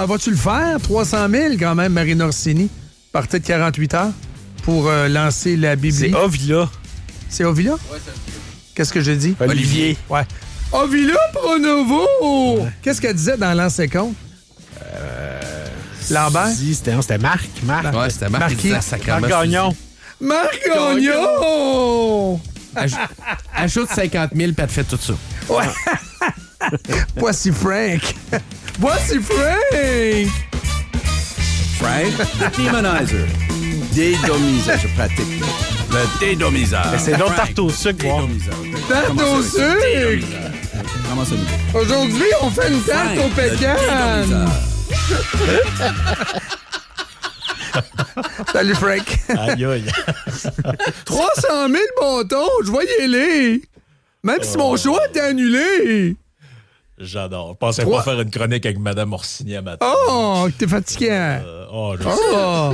vas-tu le faire? 300 000 quand même, Marina Orsini. Partait de 48 heures pour lancer la Bibli. C'est Ovila. C'est Ovila? Ouais, c'est Ovila. Qu'est-ce que j'ai dit? Olivier. Ouais. Ovila Pronovo! Ouais. Qu'est-ce qu'elle disait dans l'ancien compte? Lambert? C'était Marc. Ouais, c'était Marc qui disait sacrément. Marc Gagnon. Marc Gagnon! Ajoute 50 000 puis elle te fait tout ça. Ouais. Voici Frank. Voici Frank! Frank, the Demonizer. Dédomiseur, je pratique. Le dédomiseur. C'est d'autres tartes au sucre, moi. Tarte au sucre! Comment ça, nous? Aujourd'hui, on fait une tarte au pécan! Salut, Frank. Aïe, aïe. 300 000 bâtons, je voyais-les. Même si mon choix était annulé. J'adore. Je pensais Trois- pas faire une chronique avec Mme Orsini à matin. Oh, t'es fatiguant. Je sais. Oh.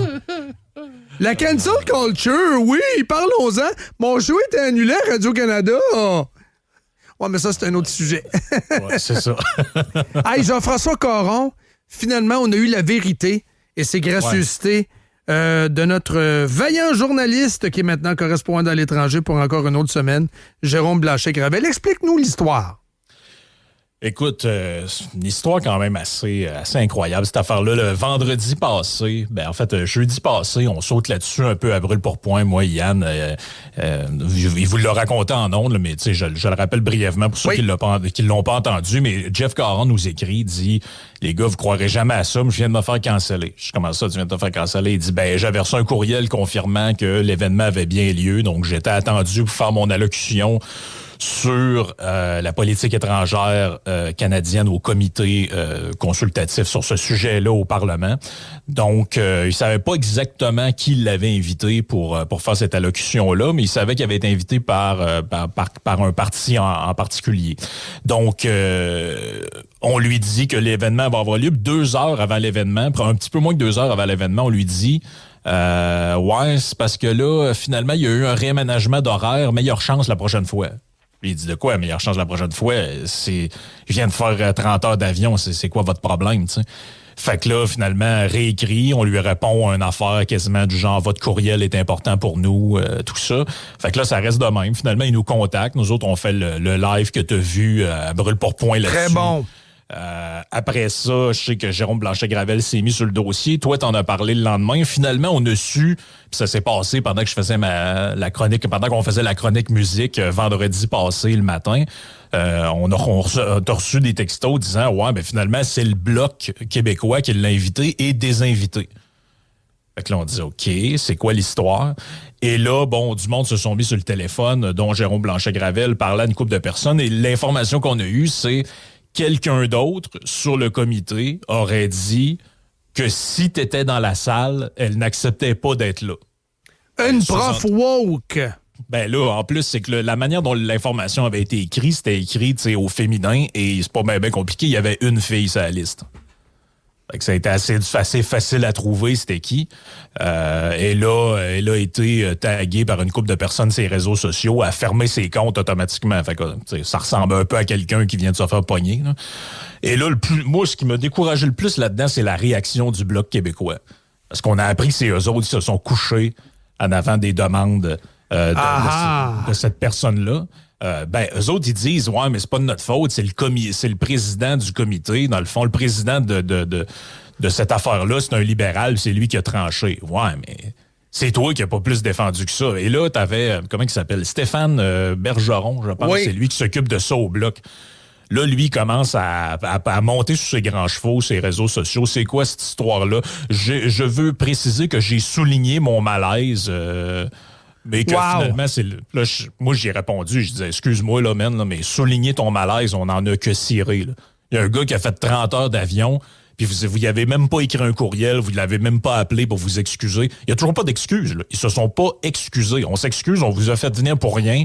La cancel culture, oui, parlons-en. Mon show était annulé à Radio-Canada. Ouais, mais ça, c'est un autre sujet. Ouais, c'est ça. Hey, Jean-François Caron, finalement, on a eu la vérité et c'est gracieuseté de notre vaillant journaliste qui est maintenant correspondant à l'étranger pour encore une autre semaine, Jérôme Blanchet-Gravel. Explique-nous l'histoire. Écoute, c'est une histoire quand même assez incroyable, cette affaire-là. Le vendredi passé, jeudi passé, on saute là-dessus un peu à brûle-pourpoint. Moi, Yann, il vous l'a raconté en ondes, mais je le rappelle brièvement pour ceux qui ne l'ont pas entendu. Mais Jeff Caron nous écrit, dit « Les gars, vous croirez jamais à ça, mais je viens de me faire canceller. » Je commence ça, tu viens de te faire canceller. Il dit « J'avais reçu un courriel confirmant que l'événement avait bien lieu, donc j'étais attendu pour faire mon allocution sur la politique étrangère canadienne au comité consultatif sur ce sujet-là au Parlement. Donc, il ne savait pas exactement qui l'avait invité pour faire cette allocution-là, mais il savait qu'il avait été invité par un parti en particulier. Donc, on lui dit que l'événement va avoir lieu 2 heures avant l'événement, un petit peu moins que 2 heures avant l'événement, on lui dit... c'est parce que là, finalement, il y a eu un réaménagement d'horaire, meilleure chance la prochaine fois. Puis il dit de quoi, meilleure chance la prochaine fois? Je viens de faire 30 heures d'avion, c'est quoi votre problème, tu sais? Fait que là, finalement, réécrit, on lui répond une affaire quasiment du genre « Votre courriel est important pour nous », tout ça. Fait que là, ça reste de même. Finalement, il nous contacte. Nous autres, on fait le live que tu as vu à brûle-pourpoint là-dessus. Très bon. Après ça, je sais que Jérôme Blanchet-Gravel s'est mis sur le dossier. Toi, t'en as parlé le lendemain. Finalement, on a su, puis ça s'est passé pendant que je faisais la chronique, pendant qu'on faisait la chronique musique vendredi passé le matin. On a reçu des textos disant finalement, c'est le Bloc québécois qui l'a invité et désinvité. Fait que là, on dit OK, c'est quoi l'histoire? Et là, du monde se sont mis sur le téléphone, dont Jérôme Blanchet-Gravel parlait à une couple de personnes. Et l'information qu'on a eue, c'est quelqu'un d'autre sur le comité aurait dit que si tu étais dans la salle, elle n'acceptait pas d'être là. Une prof woke. Ben là, en plus, c'est que la manière dont l'information avait été écrite, c'était écrit au féminin et c'est pas bien compliqué. Il y avait une fille sur la liste. Fait que ça a été assez facile à trouver, c'était qui. Et là, elle a été taguée par une couple de personnes sur les réseaux sociaux, a fermé ses comptes automatiquement. Fait que ça ressemble un peu à quelqu'un qui vient de se faire pogner. Là. Et là, moi, ce qui m'a découragé le plus là-dedans, c'est la réaction du Bloc québécois. Parce qu'on a appris que c'est eux autres qui se sont couchés en avant des demandes de cette personne-là. Eux autres, ils disent, mais c'est pas de notre faute, c'est le président du comité. Dans le fond, le président de cette affaire-là, c'est un libéral, c'est lui qui a tranché. Ouais, mais c'est toi qui n'as pas plus défendu que ça. Et là, t'avais, comment il s'appelle? Stéphane Bergeron, je pense, c'est lui qui s'occupe de ça au Bloc. Là, lui, il commence à monter sur ses grands chevaux, ses réseaux sociaux. C'est quoi cette histoire-là? Je veux préciser que j'ai souligné mon malaise... mais que finalement, moi, j'y ai répondu. Je disais, excuse-moi, là, man, mais souligner ton malaise, on n'en a que ciré. Là. Il y a un gars qui a fait 30 heures d'avion, puis vous y avez même pas écrit un courriel, vous ne l'avez même pas appelé pour vous excuser. Il n'y a toujours pas d'excuses. Là. Ils se sont pas excusés. On s'excuse, on vous a fait venir pour rien.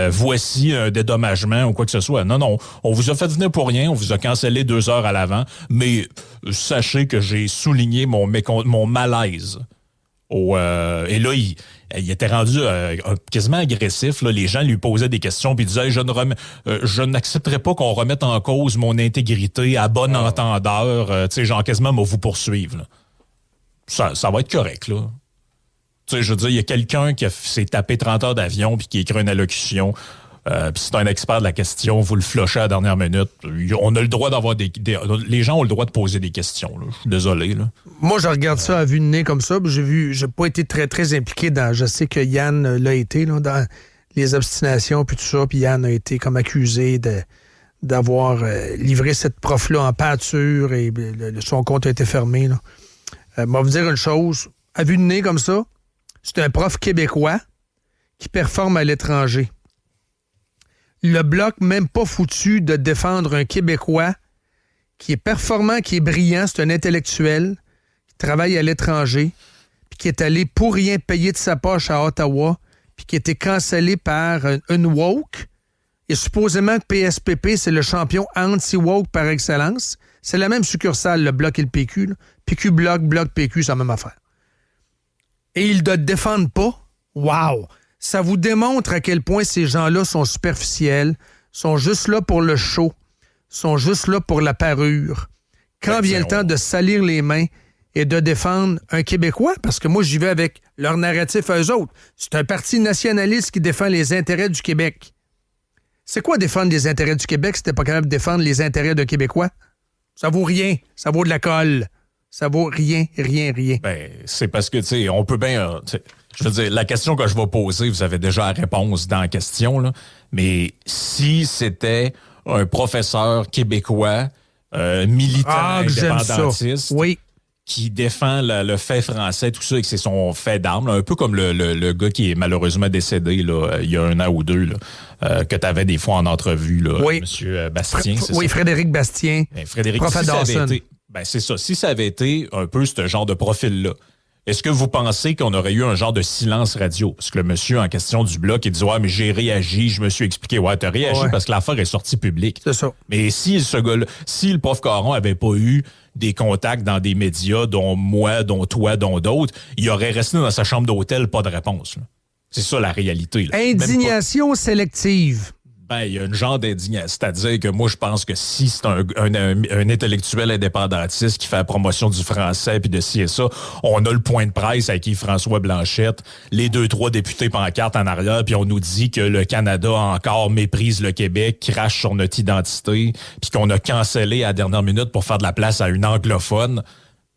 Voici un dédommagement ou quoi que ce soit. Non, on vous a fait venir pour rien, on vous a cancellé 2 heures à l'avant, mais sachez que j'ai souligné mon malaise. Et là, il était rendu quasiment agressif. Là. Les gens lui posaient des questions puis il disait je n'accepterai pas qu'on remette en cause mon intégrité à bon entendeur. Tu sais, genre quasiment va vous poursuivre. Là. Ça va être correct, là. Tu sais, je veux dire, il y a quelqu'un qui s'est tapé 30 heures d'avion puis qui a écrit une allocution. Puis c'est un expert de la question, vous le flushez à la dernière minute. On a le droit d'avoir les gens ont le droit de poser des questions. Là. Je suis désolé. Là. Moi, je regarde ça à vue de nez comme ça. J'ai pas été très, très impliqué dans... Je sais que Yann l'a été là, dans les obstinations puis tout ça. Puis Yann a été comme accusé d'avoir livré cette prof-là en pâture et son compte a été fermé. Là. Moi, vous dire une chose. À vue de nez comme ça, c'est un prof québécois qui performe à l'étranger. Le Bloc même pas foutu de défendre un Québécois qui est performant, qui est brillant, c'est un intellectuel, qui travaille à l'étranger, puis qui est allé pour rien payer de sa poche à Ottawa, puis qui a été cancellé par une woke. Et supposément que PSPP, c'est le champion anti-woke par excellence. C'est la même succursale, le Bloc et le PQ. Là. PQ, Bloc, Bloc, PQ, c'est la même affaire. Et ils ne le défendent pas. Wow! Ça vous démontre à quel point ces gens-là sont superficiels, sont juste là pour le show, sont juste là pour la parure. Quand vient le temps de salir les mains et de défendre un Québécois, parce que moi, j'y vais avec leur narratif à eux autres. C'est un parti nationaliste qui défend les intérêts du Québec. C'est quoi défendre les intérêts du Québec si t'es pas capable de défendre les intérêts d'un Québécois? Ça vaut rien. Ça vaut de la colle. Ça vaut rien, rien, rien. Ben, c'est parce que, tu sais, on peut bien... je veux dire, la question que je vais poser, vous avez déjà la réponse dans la question, là. Mais si c'était un professeur québécois, militant indépendantiste, oui, qui défend le fait français, tout ça, et que c'est son fait d'armes, un peu comme le gars qui est malheureusement décédé là, il y a 1 an ou 2, là, que tu avais des fois en entrevue, là, oui. M. Bastien, c'est oui, ça? Frédéric Bastien, Frédéric, prof à Dawson. C'est ça. Si ça avait été un peu ce genre de profil-là, est-ce que vous pensez qu'on aurait eu un genre de silence radio? Parce que le monsieur en question du Bloc, il dit « Ouais, mais j'ai réagi, je me suis expliqué. » Ouais, t'as réagi parce que l'affaire est sortie publique. C'est ça. Mais si ce gars-là, si le prof Caron avait pas eu des contacts dans des médias, dont moi, dont toi, dont d'autres, il aurait resté dans sa chambre d'hôtel, pas de réponse. Là. C'est ça la réalité. Là. Indignation sélective. Ben, il y a une genre d'indignation. C'est-à-dire que moi, je pense que si c'est un intellectuel indépendantiste qui fait la promotion du français puis de ci et ça, on a le point de presse avec Yves-François Blanchette, les 2-3 députés pancartes en arrière, puis on nous dit que le Canada encore méprise le Québec, crache sur notre identité, puis qu'on a cancellé à la dernière minute pour faire de la place à une anglophone.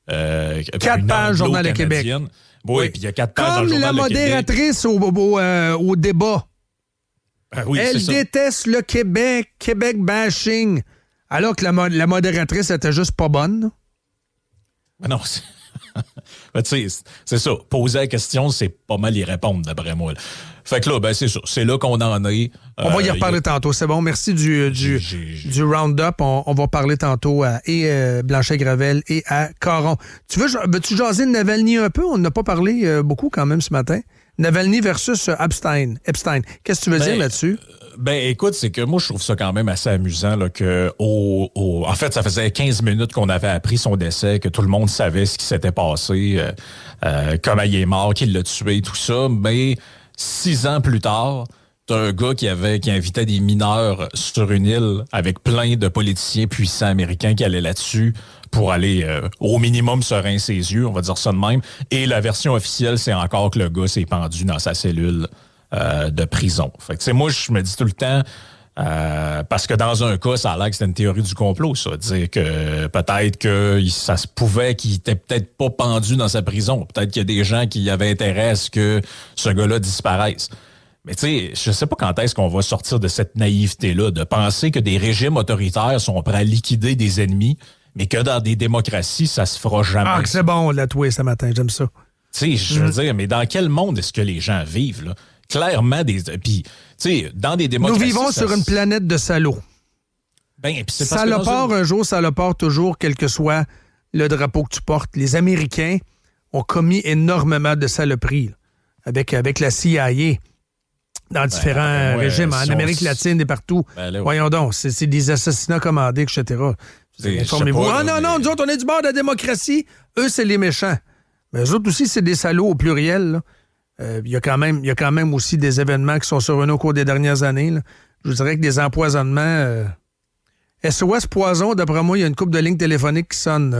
4 pages Journal de Québec. Oui, puis il y a 4 pages dans le Comme la Journal de Québec. modératrice au débat. Ben oui, elle déteste le Québec, Québec bashing, alors que la modératrice était juste pas bonne. Ben non, ben, tu sais, c'est ça. Poser la question, c'est pas mal y répondre, d'après moi. Là. Fait que là, ben c'est ça. C'est là qu'on en est. On va y reparler tantôt. C'est bon. Merci du round-up. On va parler tantôt à Blanchet-Gravel et à Caron. Veux-tu jaser de Navalny un peu? On n'a pas parlé beaucoup quand même ce matin. Navalny versus Epstein. Qu'est-ce que tu veux dire là-dessus? Ben, écoute, c'est que moi, je trouve ça quand même assez amusant là, que en fait, ça faisait 15 minutes qu'on avait appris son décès, que tout le monde savait ce qui s'était passé, comment il est mort, qui l'a tué, tout ça. Mais 6 ans plus tard, t'as un gars qui invitait des mineurs sur une île avec plein de politiciens puissants américains qui allaient là-dessus pour aller au minimum se rincer ses yeux, on va dire ça de même. Et la version officielle, c'est encore que le gars s'est pendu dans sa cellule de prison. Fait que, tu sais, moi, je me dis tout le temps, parce que dans un cas, ça a l'air que c'était une théorie du complot, ça. Dire que peut-être que ça se pouvait qu'il était peut-être pas pendu dans sa prison. Peut-être qu'il y a des gens qui avaient intérêt à ce que ce gars-là disparaisse. Mais tu sais, je sais pas quand est-ce qu'on va sortir de cette naïveté-là, de penser que des régimes autoritaires sont prêts à liquider des ennemis, mais que dans des démocraties, ça se fera jamais. Ah, que c'est bon, la twist ce matin, j'aime ça. Tu sais, je veux dire, mais dans quel monde est-ce que les gens vivent, là? Clairement, puis, tu sais, dans des démocraties... Nous vivons sur une planète de salauds. Ben, puis c'est ça le part un jour, ça le part toujours, quel que soit le drapeau que tu portes. Les Américains ont commis énormément de saloperies, là, avec la CIA, dans différents régimes, en Amérique latine et partout. Voyons donc, c'est des assassinats commandés, etc. Informez-vous. Non, nous autres, on est du bord de la démocratie. Eux, c'est les méchants. Mais eux autres aussi, c'est des salauds au pluriel, là. Il y a quand même aussi des événements qui sont survenus au cours des dernières années. Là. Je vous dirais que des empoisonnements... SOS Poison, d'après moi, il y a une couple de lignes téléphoniques qui sonnent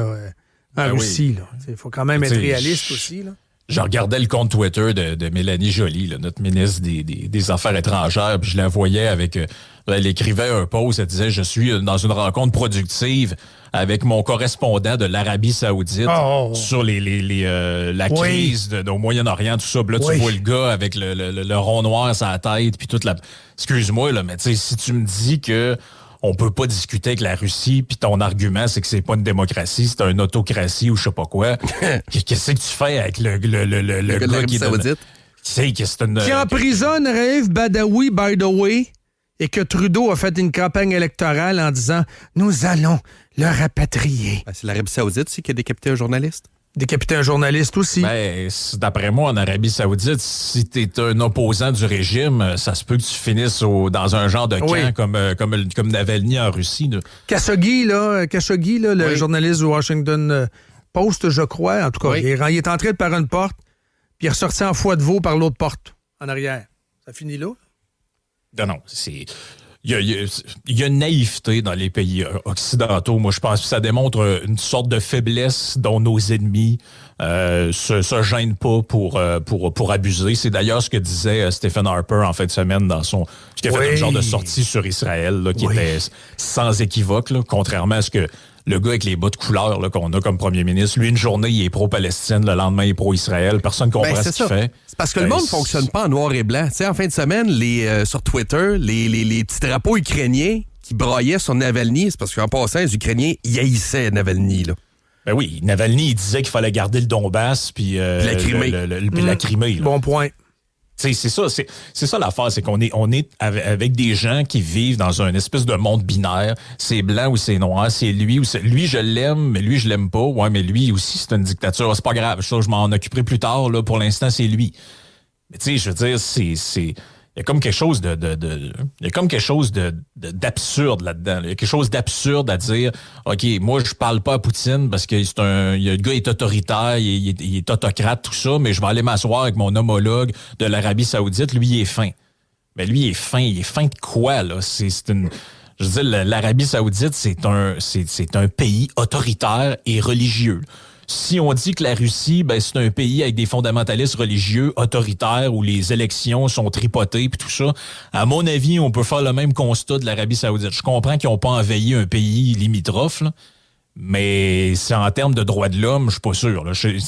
en Russie. Il faut quand même être réaliste aussi. Là. Je regardais le compte Twitter de Mélanie Joly, là, notre ministre des Affaires étrangères, puis je la voyais avec... elle écrivait un post, elle disait « Je suis dans une rencontre productive avec mon correspondant de l'Arabie Saoudite sur la crise au Moyen-Orient, tout ça. » Puis là, tu vois le gars avec le rond noir sur la tête, puis toute la... Excuse-moi, là, mais tu sais, si tu me dis que on peut pas discuter avec la Russie, puis ton argument, c'est que c'est pas une démocratie, c'est une autocratie ou je sais pas quoi. Qu'est-ce que tu fais avec le gars qui est qui emprisonne Raif Badawi, by the way, et que Trudeau a fait une campagne électorale en disant « Nous allons le rapatrier. » C'est l'Arabie Saoudite, qui a décapité un journaliste? Décapiter un journaliste aussi. Ben, d'après moi, en Arabie Saoudite, si t'es un opposant du régime, ça se peut que tu finisses dans un genre de camp comme Navalny en Russie. Là. Khashoggi, le journaliste du Washington Post, je crois, en tout cas, il est entré par une porte, puis il est ressorti en foie de veau par l'autre porte, en arrière. Ça finit là? Non, c'est... Il y a une naïveté dans les pays occidentaux. Moi, je pense que ça démontre une sorte de faiblesse dont nos ennemis se gênent pas pour abuser. C'est d'ailleurs ce que disait Stephen Harper en fin de semaine qui a fait un genre de sortie sur Israël là, qui était sans équivoque, là, contrairement à ce que le gars avec les bas de couleur là, qu'on a comme premier ministre, lui, une journée, il est pro-Palestine, le lendemain, il est pro-Israël. Personne ne comprend ce qu'il fait. C'est parce que le monde ne fonctionne pas en noir et blanc. Tu sais, en fin de semaine, sur Twitter, les petits drapeaux ukrainiens qui braillaient sur Navalny, c'est parce qu'en passant, les Ukrainiens haïssaient Navalny. Là. Ben oui, Navalny, il disait qu'il fallait garder le Donbass puis la Crimée. La Crimée là. Bon point. C'est ça l'affaire, c'est qu'on est avec des gens qui vivent dans un espèce de monde binaire. C'est blanc ou c'est noir, c'est lui ou c'est... Lui, je l'aime, mais lui, je l'aime pas. Ouais, mais lui aussi, c'est une dictature. C'est pas grave, ça, je m'en occuperai plus tard. Là, pour l'instant, c'est lui. Mais tu sais, je veux dire, il y a comme quelque chose d'absurde là-dedans. Il y a quelque chose d'absurde à dire, OK, moi, je parle pas à Poutine parce que le gars est autoritaire, il est autocrate, tout ça, mais je vais aller m'asseoir avec mon homologue de l'Arabie Saoudite. Lui, il est fin. Mais lui, il est fin. Il est fin de quoi, là? Je veux dire, l'Arabie Saoudite, c'est un pays autoritaire et religieux. Si on dit que la Russie, c'est un pays avec des fondamentalistes religieux autoritaires où les élections sont tripotées et tout ça, à mon avis, on peut faire le même constat de l'Arabie Saoudite. Je comprends qu'ils n'ont pas envahi un pays limitrophe, là, mais c'est en termes de droits de l'homme, je suis pas sûr. Là. Je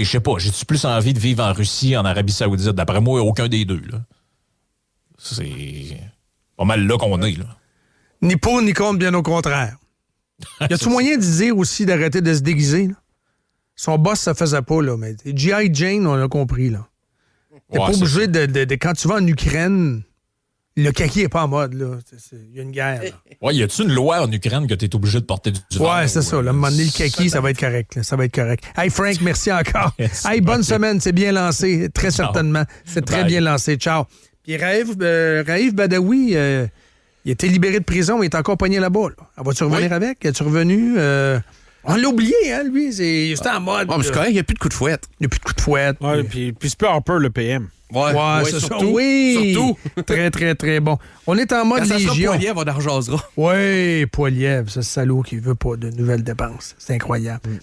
sais pas, j'ai-tu plus envie de vivre en Russie, en Arabie Saoudite? D'après moi, aucun des deux. Là. C'est pas mal là qu'on est. Là. Ni pour ni contre, bien au contraire. Y a-tu moyen de dire aussi d'arrêter de se déguiser? Là? Son boss, ça faisait pas, là, mais G.I. Jane, on l'a compris, là. T'es pas obligé de... Quand tu vas en Ukraine, le kaki est pas en mode, là. Il y a une guerre, là. Ouais, y a-tu une loi en Ukraine que t'es obligé de porter du verre? Ouais, c'est ça. Là, à un moment donné, le kaki, ça va être correct, là. Ça va être correct. Hey, Frank, merci encore. Hey, bonne semaine. C'est bien lancé, très certainement. C'est très bien lancé. Ciao. Puis Raif Badawi, il a été libéré de prison, mais il est encore pogné là-bas, là. Vas-tu revenir avec? Es-tu revenu... On l'a oublié, hein, lui. C'était en mode. Oh, mais c'est correct, il n'y a plus de coup de fouette. Il n'y a plus de coup de fouette. Ouais, puis c'est plus Harper, le PM. Ouais, c'est surtout, ça. Oui. Surtout. Très, très, très bon. On est en mode légion. Poiliev, on en rejasera. Oui, Poiliev, ce salaud qui veut pas de nouvelles dépenses. C'est incroyable.